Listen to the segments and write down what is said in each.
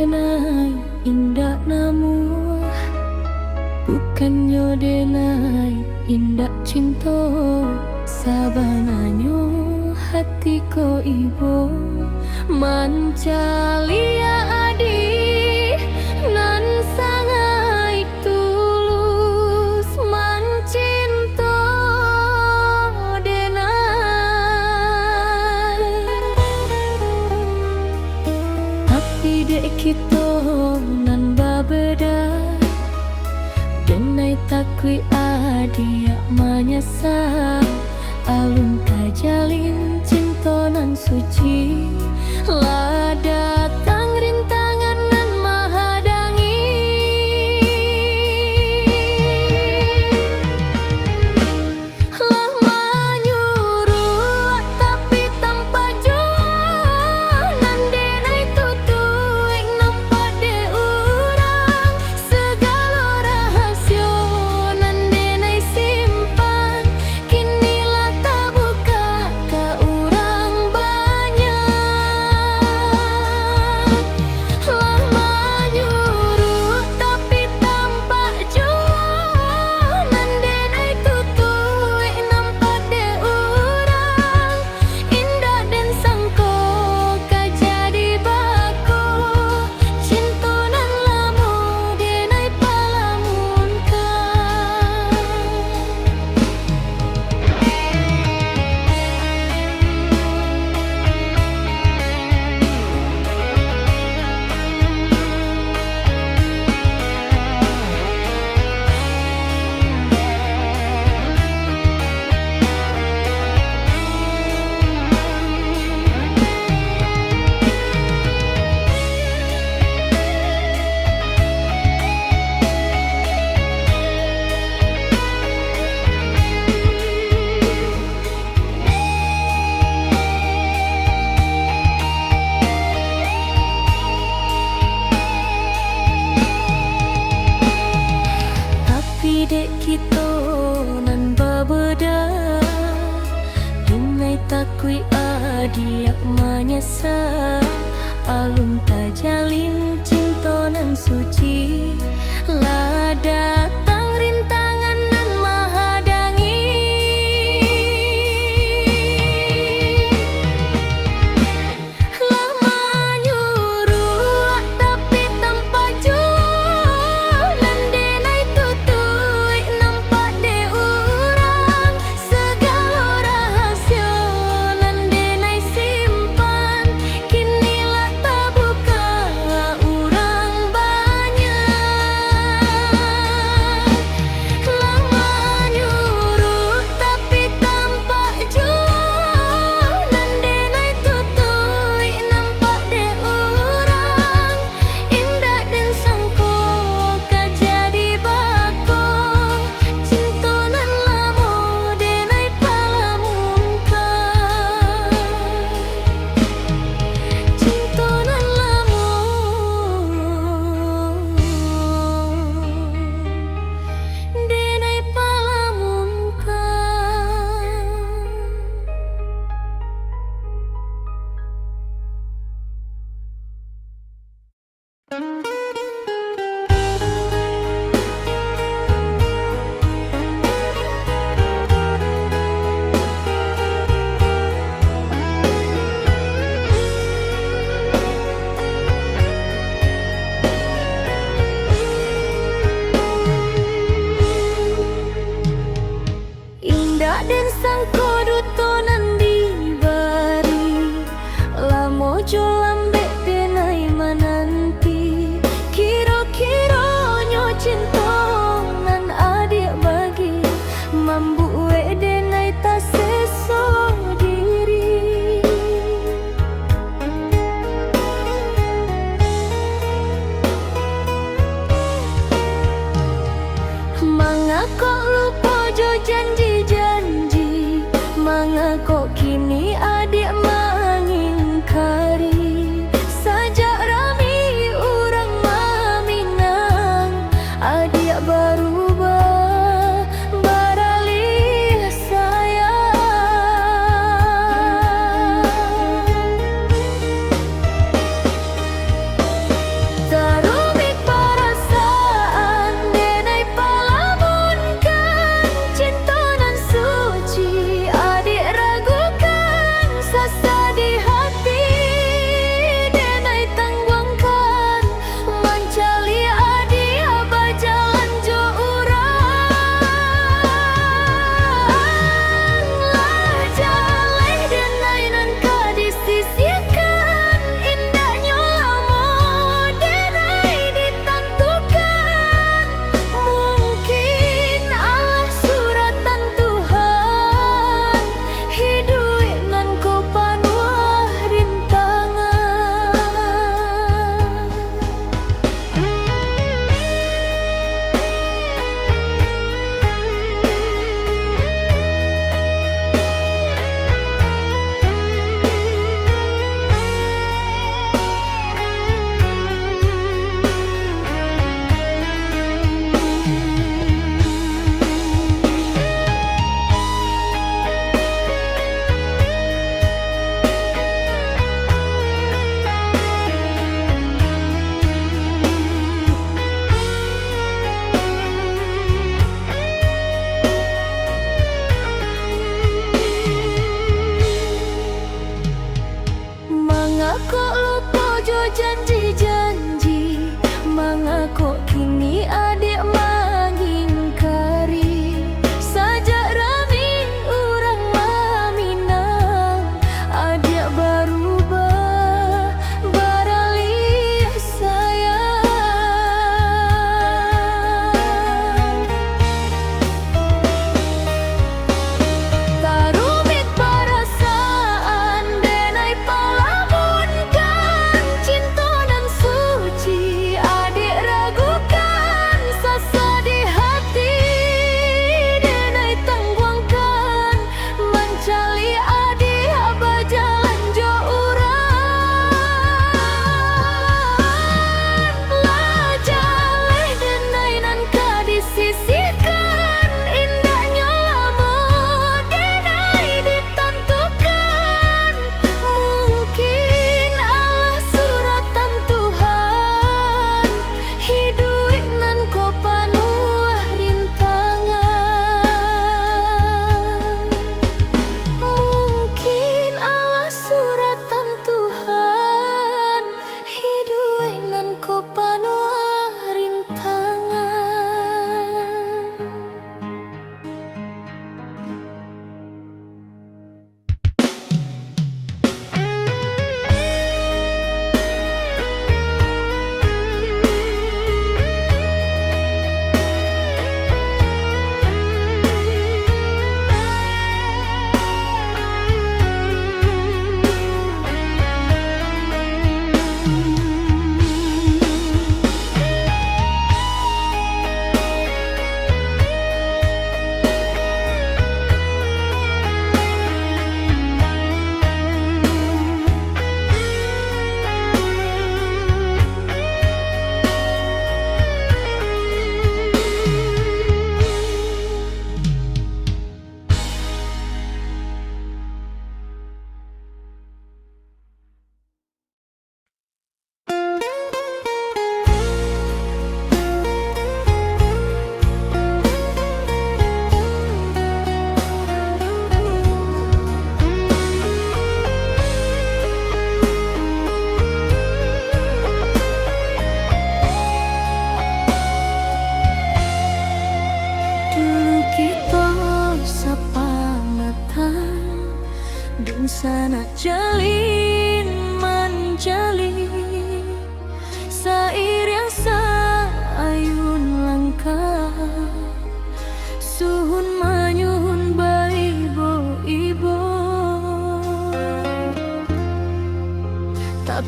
denai indah namu, bukannya denai indah cinta. Sabananyo hatiku ibu mancalia adi nan sangai tulus mancinta denai. Tapi dek kita nan babeda denai takwi adia menyesal. Alun kajalin cinta nan suci lah datang rintangan nan mahadangi. Lah menyuruh tapi tanpa jua nan denai tutuik nampak de urang. Segala rahasia nan denai simpan kini buka ke urang banyak. Lah menyuruh tapi tampak jua nan denai tutuik nampak de urang. Indah dan sangko ka jadi bako cinta nan lamu denai palamun ka. Tapi dek kita nan babeda denai takwi adia menyesal. Alun tajalin cinta nan suci lah datang rintangan nan mahadangi. Lah menyuruh tapi tanpa jua nan denai tutuik nampak de urang. Segala rahasia nan denai simpan kini lah terbuka urang banyak. Lah menyuruh tapi tampak jua nan denai tutuik nampak de urang. Indah dan sangko ka jadi bako cinta nan lamu denai palamun ka. Cinta nan lamu denai palamun ka. Indah dan sangko duto nan dibari lamo jo lambe denai menanti. Kira-kira nyo cinta nan adik bagi membuat denai tak seso diri. Mangako lupa jo janji-janji, mangako kini adik mengingkari. Sajak rami urang maminang adik berubah baralih sayang.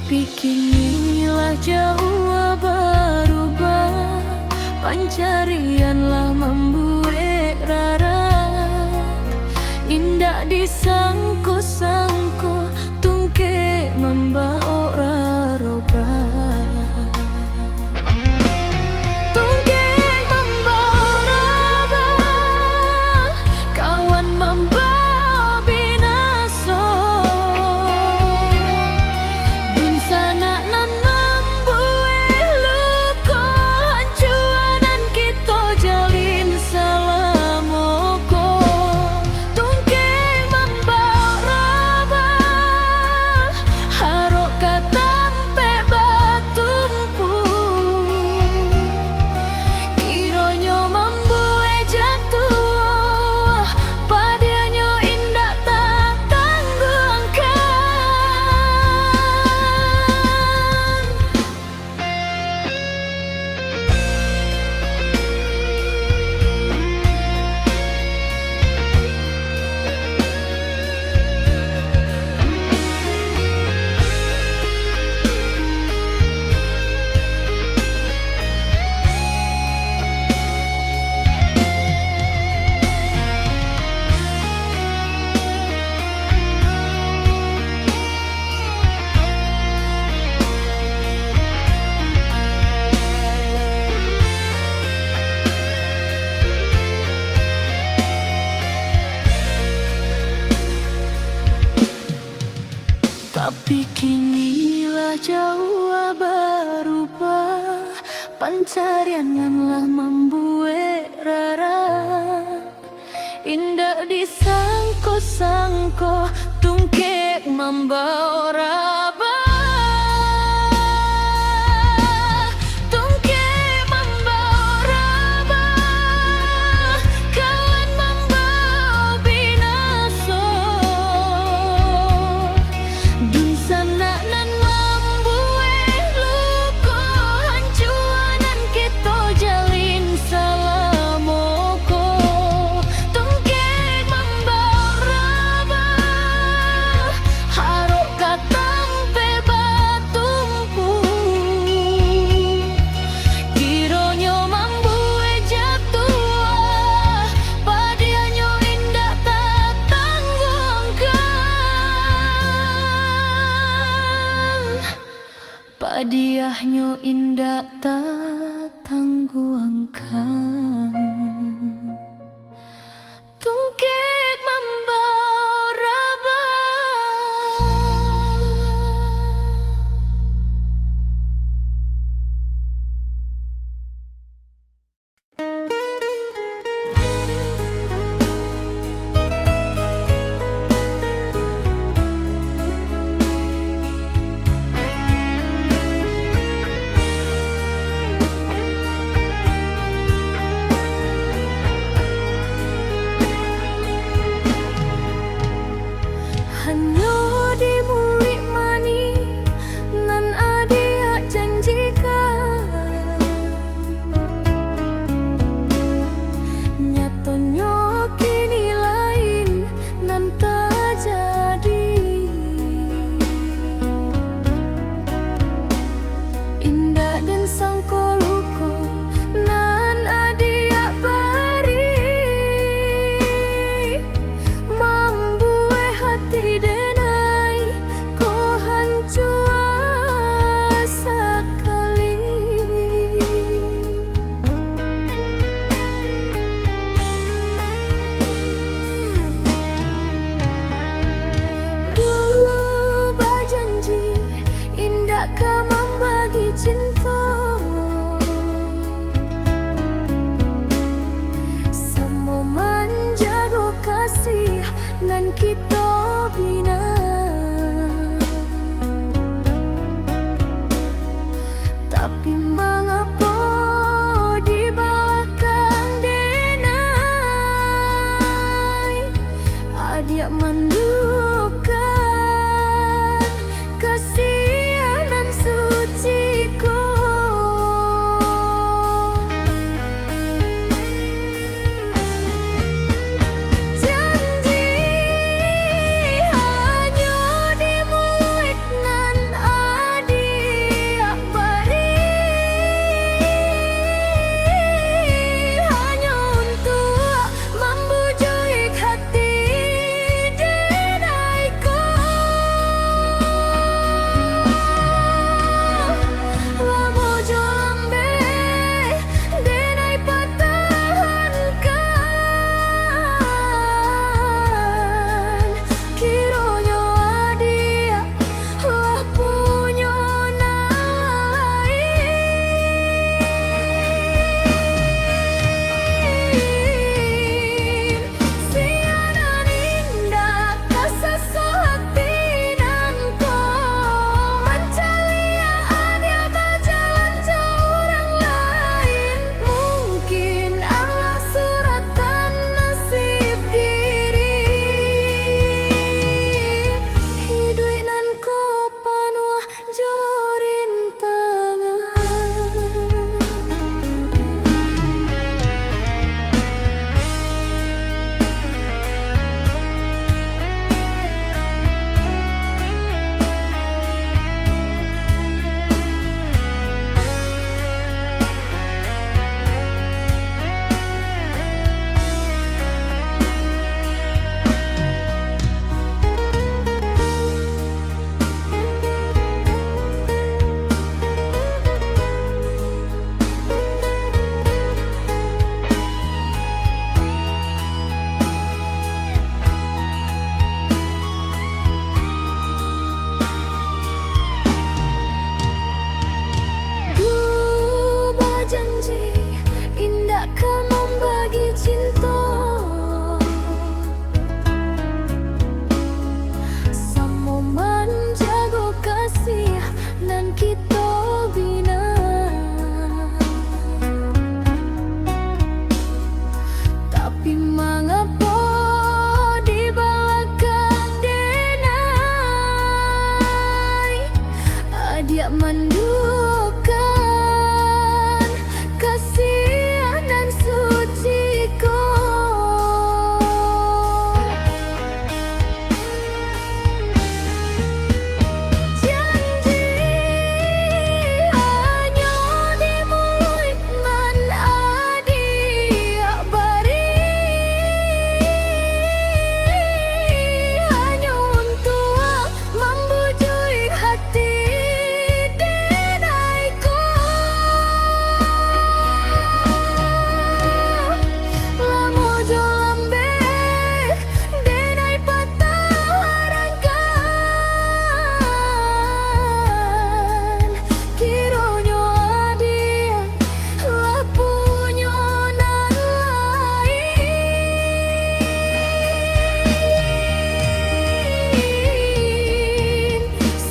Tapi kinilah jauh berubah, pencarianlah membuat rara. Indah disangko-sangko, tungke membawa roba. Tungke membawa roba, kawan membawa binaso. Dun sana nan membuat luka, hancuran kita jalin salamoko. Tungke membawa roba, harok katampe batumpu. Kironyo membuat jatuh, padianyo indah tak tangguhkan. Tapi kinilah jauh berubah, pencarianlah membuat rara. Indah disangko-sangko, tungkek membawa raba. Tungkek membawa raba, kawan membawa binaso. Dun sana nan membuat luka, hancuran kita jalin salamoko. Tungkek membawa raba, harok katampe batumpu. Kironyo membuat jatuh, padianyo indah tak tangguhkan. Padiahnya indah tak tangguhkan. Tungkek membawa raba. Hanyo dimulik mani, nan adia janjikan. Nyatonyo kini lain, nan tak jadi. Indah dan sangko luko, nan adia bari. Membuat hati denai, ko hancur sekali. Dulu berjanji, indah kau membagi cinta. Semua menjaga kasih, nan kita bina. Tapi mengapa dibawakan denai, adik mendukan kesianan suciku. Janji hanya dimulik nan janji indah kau membagi cinta. Samo menjaga kasih dan kita bina. Tapi mengapa di belakang denai dia mendukan kasih dan suciku. Janji hanya di mulut man adia bari, hanya untuk membujuk hati denaiku. Lamo jolambe denai patah harangkan, kironyo adia lah punya nan lain.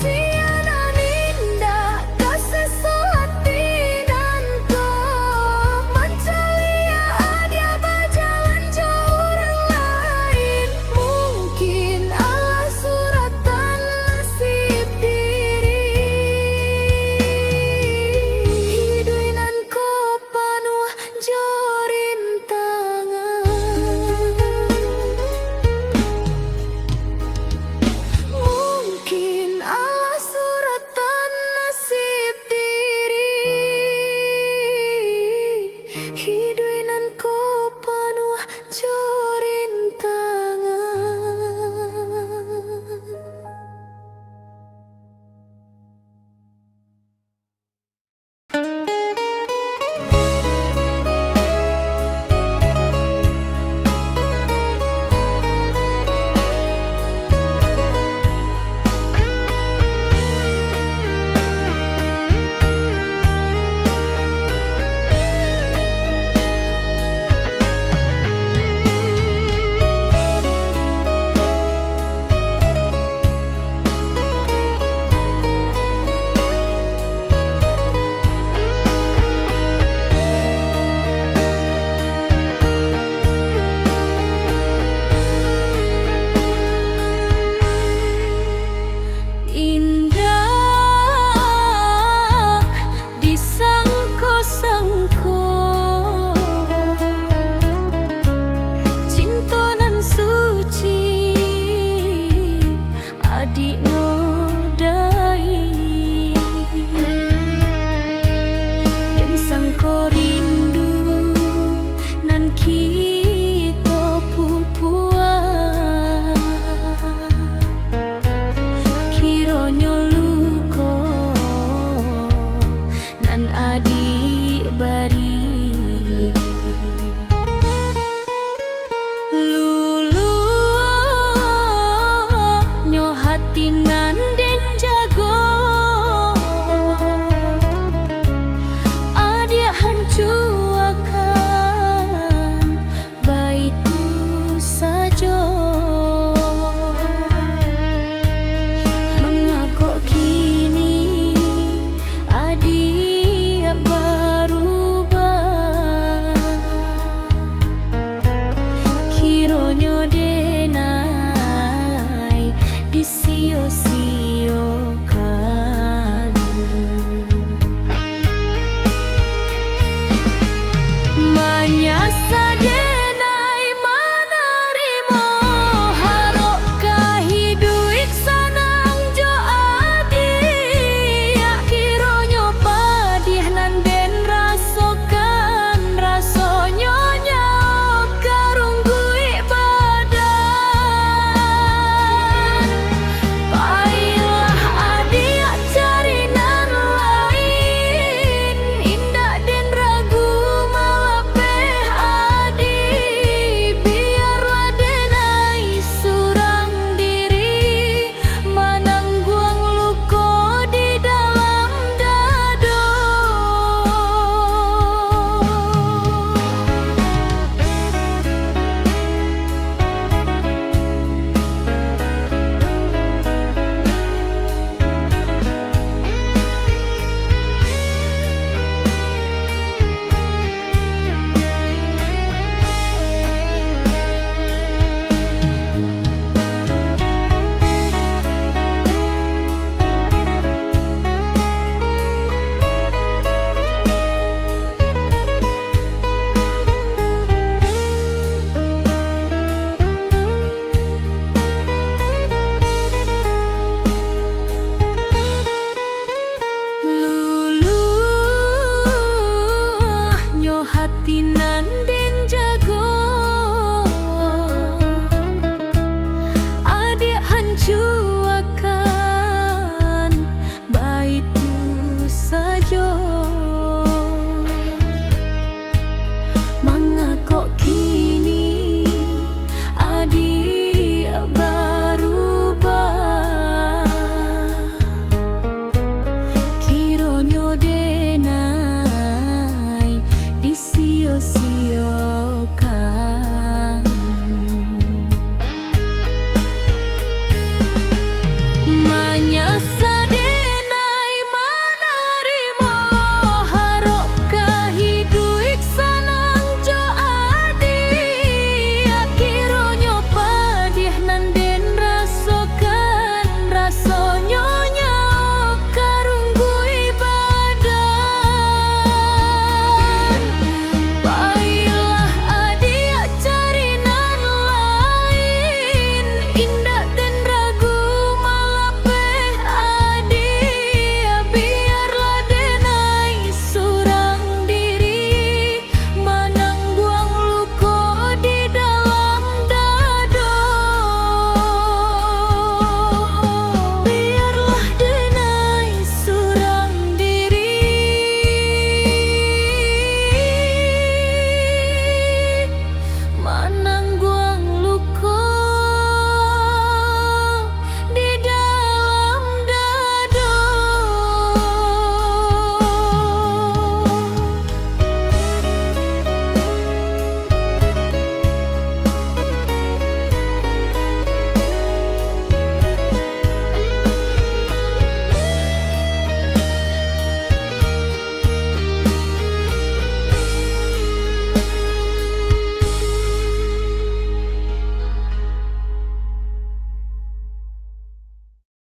Sianan indah kasih hati nanto mencelia dia berjalan jauh orang lain. Mungkin Allah suratan nasib diri, hiduinan ko penuh jorin tangan. Mungkin Allah suratan nasib diri, hiduinan ko penuh jorin tangan. Indah disangko-sangko, cinta nan suci adik nodai, dan sangko rindu nan kita pupuan. Kironyo luko nan adik bari,